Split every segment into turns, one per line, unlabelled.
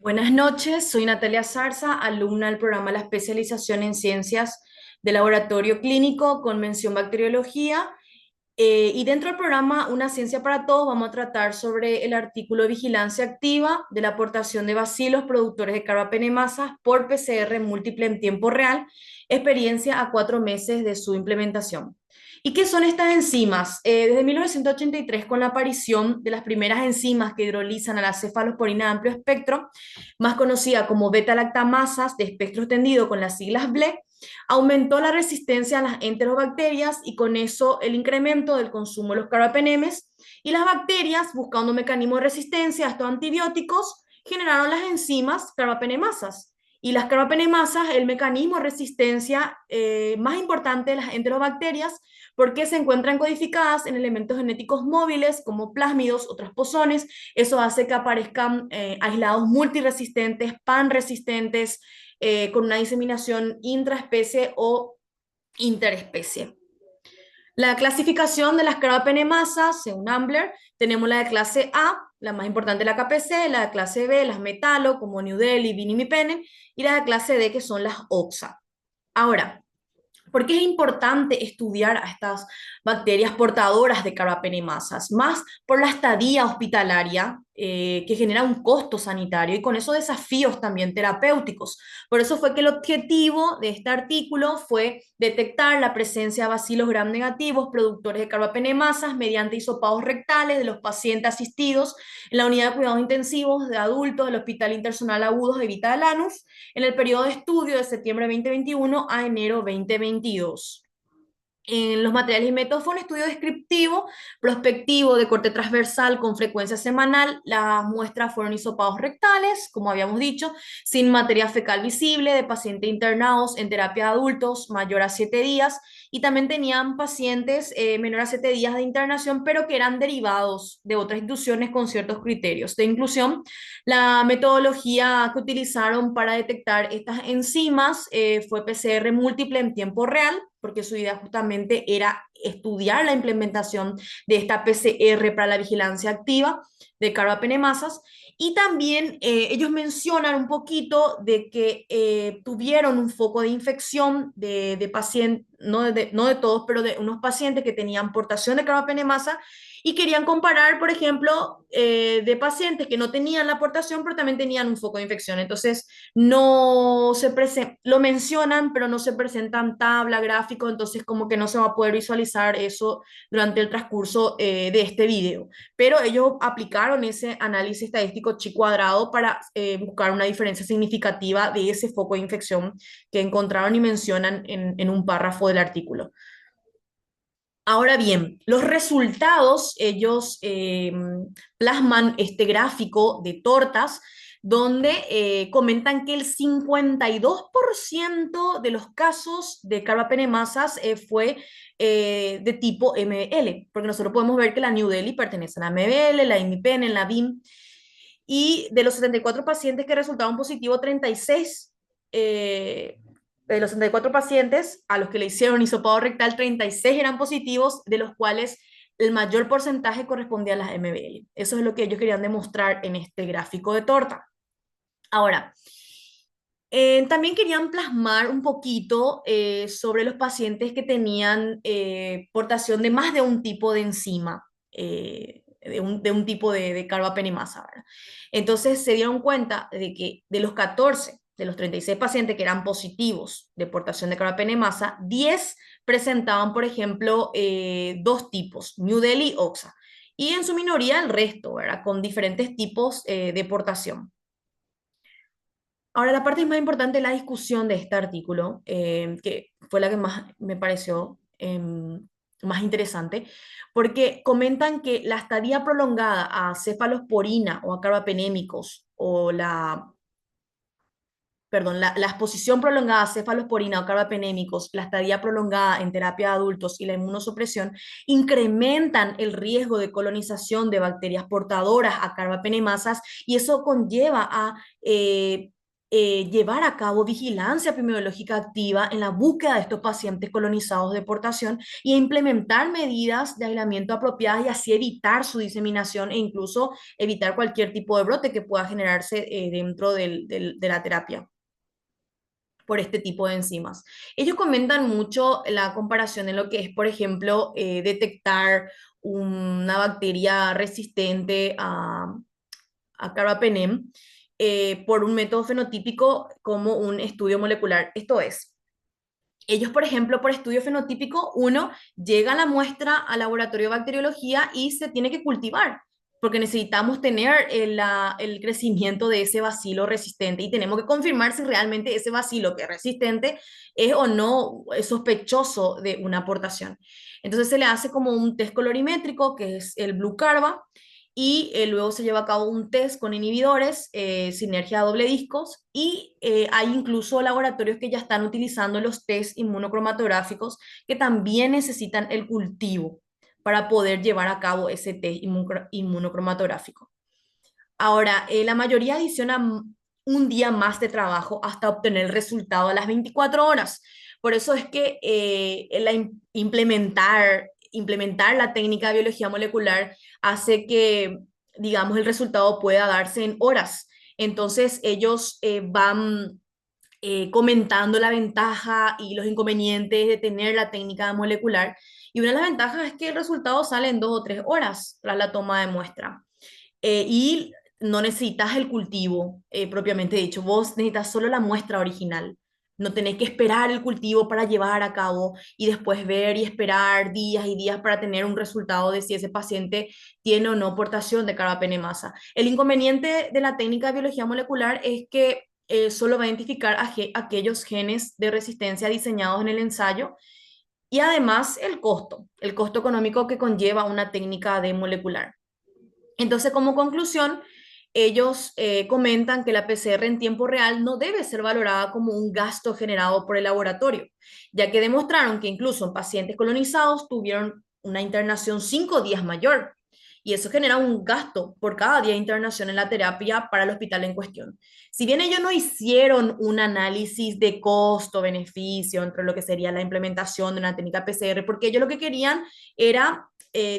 Buenas noches, soy Natalia Zarza, alumna del programa La Especialización en Ciencias de Laboratorio Clínico con mención Bacteriología. Y dentro del programa Una Ciencia para Todos vamos a tratar sobre el artículo de vigilancia activa de la aportación de bacilos productores de carbapenemasas por PCR múltiple en tiempo real, experiencia a 4 meses de su implementación. ¿Y qué son estas enzimas? Desde 1983, con la aparición de las primeras enzimas que hidrolizan a la cefalosporina de amplio espectro, más conocida como beta-lactamasas de espectro extendido con las siglas BLE, aumentó la resistencia a las enterobacterias y con eso el incremento del consumo de los carbapenemes, y las bacterias, buscando un mecanismo de resistencia a estos antibióticos, generaron las enzimas carbapenemasas. Y las carbapenemasas, el mecanismo de resistencia más importante de las enterobacterias, porque se encuentran codificadas en elementos genéticos móviles como plásmidos o transposones. Eso hace que aparezcan aislados multiresistentes, panresistentes, con una diseminación intraespecie o interespecie. La clasificación de las carbapenemasas, según Ambler, tenemos la de clase A, la más importante la KPC, la de clase B, las metalo, como New Delhi, vinimipene, y la de clase D, que son las OXA. Ahora, ¿por qué es importante estudiar a estas bacterias portadoras de carbapenemasas? Más por la estadía hospitalaria, que genera un costo sanitario y con esos desafíos también terapéuticos. Por eso fue que el objetivo de este artículo fue detectar la presencia de bacilos gram negativos productores de carbapenemasas mediante hisopados rectales de los pacientes asistidos en la unidad de cuidados intensivos de adultos del Hospital Internacional Agudos de Vita de Lanús en el periodo de estudio de septiembre 2021 a enero 2022. En los materiales y métodos fue un estudio descriptivo, prospectivo, de corte transversal con frecuencia semanal. Las muestras fueron hisopados rectales, como habíamos dicho, sin materia fecal visible, de pacientes internados en terapia de adultos mayor a 7 días, y también tenían pacientes menor a 7 días de internación, pero que eran derivados de otras instituciones con ciertos criterios de inclusión. La metodología que utilizaron para detectar estas enzimas fue PCR múltiple en tiempo real, porque su idea justamente era estudiar la implementación de esta PCR para la vigilancia activa de carbapenemasas. Y también ellos mencionan un poquito de que tuvieron un foco de infección de pacientes, no de todos, pero de unos pacientes que tenían portación de carbapenemasa y querían comparar, por ejemplo, de pacientes que no tenían la aportación, pero también tenían un foco de infección. Entonces, no se lo mencionan, pero no se presentan tabla, gráfico, entonces como que no se va a poder visualizar eso durante el transcurso de este video. Pero ellos aplicaron ese análisis estadístico chi cuadrado para buscar una diferencia significativa de ese foco de infección que encontraron y mencionan en un párrafo del artículo. Ahora bien, los resultados, ellos plasman este gráfico de tortas donde comentan que el 52% de los casos de carbapenemasas fue de tipo MBL, porque nosotros podemos ver que la New Delhi pertenece a la MBL, la imipen, la BIM, y de los 74 pacientes que resultaron positivos, 36 de los 64 pacientes a los que le hicieron hisopado rectal, 36 eran positivos, de los cuales el mayor porcentaje correspondía a las MBL. Eso es lo que ellos querían demostrar en este gráfico de torta. Ahora, también querían plasmar un poquito sobre los pacientes que tenían portación de más de un tipo de enzima, de un tipo de carbapenemasa, ¿verdad? Entonces se dieron cuenta de que de los 14, de los 36 pacientes que eran positivos de portación de carbapenemasa, 10 presentaban, por ejemplo, dos tipos, New Delhi, OXA, y en su minoría el resto, ¿verdad? Con diferentes tipos de portación. Ahora, la parte más importante de la discusión de este artículo, que fue la que más me pareció más interesante, porque comentan que la estadía prolongada a cefalosporina o a carbapenémicos, o la exposición prolongada a cefalosporina o carbapenémicos, la estadía prolongada en terapia de adultos y la inmunosupresión incrementan el riesgo de colonización de bacterias portadoras a carbapenemasas, y eso conlleva a llevar a cabo vigilancia epidemiológica activa en la búsqueda de estos pacientes colonizados de portación y a implementar medidas de aislamiento apropiadas y así evitar su diseminación e incluso evitar cualquier tipo de brote que pueda generarse dentro de la terapia por este tipo de enzimas. Ellos comentan mucho la comparación en lo que es, por ejemplo, detectar una bacteria resistente a carbapenem por un método fenotípico como un estudio molecular. Esto es, ellos, por ejemplo, por estudio fenotípico, uno llega a la muestra al laboratorio de bacteriología y se tiene que cultivar, porque necesitamos tener el crecimiento de ese bacilo resistente y tenemos que confirmar si realmente ese bacilo que es resistente es o no es sospechoso de una aportación. Entonces se le hace como un test colorimétrico, que es el Blue Carba, y luego se lleva a cabo un test con inhibidores, sinergia a doble discos, y hay incluso laboratorios que ya están utilizando los test inmunocromatográficos que también necesitan el cultivo para poder llevar a cabo ese test inmunocromatográfico. Ahora, la mayoría adiciona un día más de trabajo hasta obtener el resultado a las 24 horas. Por eso es que implementar la técnica de biología molecular hace que, digamos, el resultado pueda darse en horas. Entonces, ellos van comentando la ventaja y los inconvenientes de tener la técnica molecular. Y una de las ventajas es que el resultado sale en 2 o 3 horas tras la toma de muestra. Y no necesitas el cultivo propiamente dicho, vos necesitas solo la muestra original. No tenés que esperar el cultivo para llevar a cabo y después ver y esperar días y días para tener un resultado de si ese paciente tiene o no portación de carbapenemasa. El inconveniente de la técnica de biología molecular es que solo va a identificar aquellos genes de resistencia diseñados en el ensayo y además el costo económico que conlleva una técnica de molecular. Entonces, como conclusión, ellos comentan que la PCR en tiempo real no debe ser valorada como un gasto generado por el laboratorio, ya que demostraron que incluso en pacientes colonizados tuvieron una internación 5 días mayor, y eso genera un gasto por cada día de internación en la terapia para el hospital en cuestión. Si bien ellos no hicieron un análisis de costo-beneficio entre lo que sería la implementación de una técnica PCR, porque ellos lo que querían era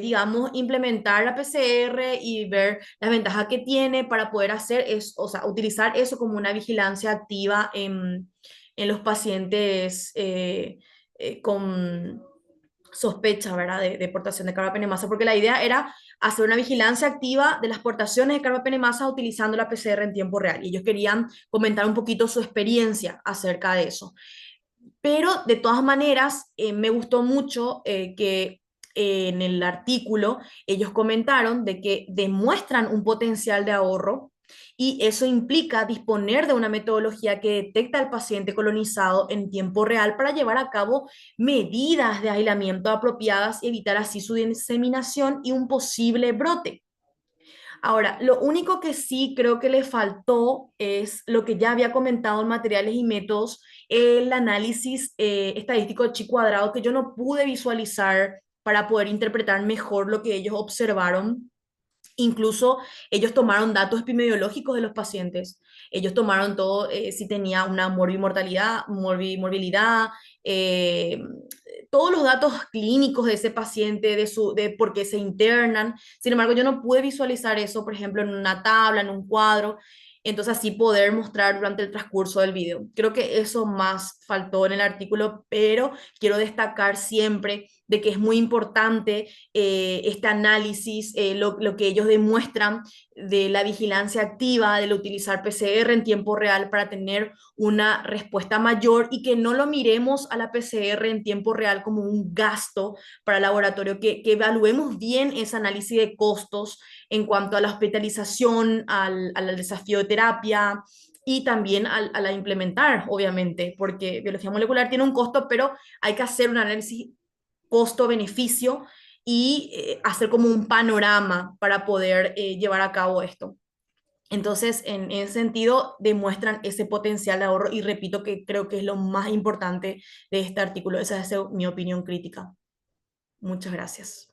digamos, implementar la PCR y ver las ventajas que tiene para poder hacer eso, o sea, utilizar eso como una vigilancia activa en los pacientes con sospecha, ¿verdad?, de portación de carbapenemasa, porque la idea era hacer una vigilancia activa de las portaciones de carbapenemasa utilizando la PCR en tiempo real. Y ellos querían comentar un poquito su experiencia acerca de eso. Pero de todas maneras, me gustó mucho que en el artículo ellos comentaron de que demuestran un potencial de ahorro y eso implica disponer de una metodología que detecta al paciente colonizado en tiempo real para llevar a cabo medidas de aislamiento apropiadas y evitar así su diseminación y un posible brote. Ahora, lo único que sí creo que le faltó es lo que ya había comentado en materiales y métodos, el análisis estadístico de chi cuadrado que yo no pude visualizar para poder interpretar mejor lo que ellos observaron. Incluso ellos tomaron datos epidemiológicos de los pacientes. Ellos tomaron todo, si tenía una morbilidad, eh, todos los datos clínicos de ese paciente, de por qué se internan. Sin embargo, yo no pude visualizar eso, por ejemplo, en una tabla, en un cuadro. Entonces, así poder mostrar durante el transcurso del video. Creo que eso más faltó en el artículo, pero quiero destacar siempre de que es muy importante este análisis, lo que ellos demuestran de la vigilancia activa, del utilizar PCR en tiempo real para tener una respuesta mayor y que no lo miremos a la PCR en tiempo real como un gasto para el laboratorio, que evaluemos bien ese análisis de costos en cuanto a la hospitalización, al desafío de terapia y también a la implementar, obviamente, porque biología molecular tiene un costo, pero hay que hacer un análisis costo-beneficio y hacer como un panorama para poder llevar a cabo esto. Entonces, en ese sentido, demuestran ese potencial de ahorro y repito que creo que es lo más importante de este artículo. Esa es mi opinión crítica. Muchas gracias.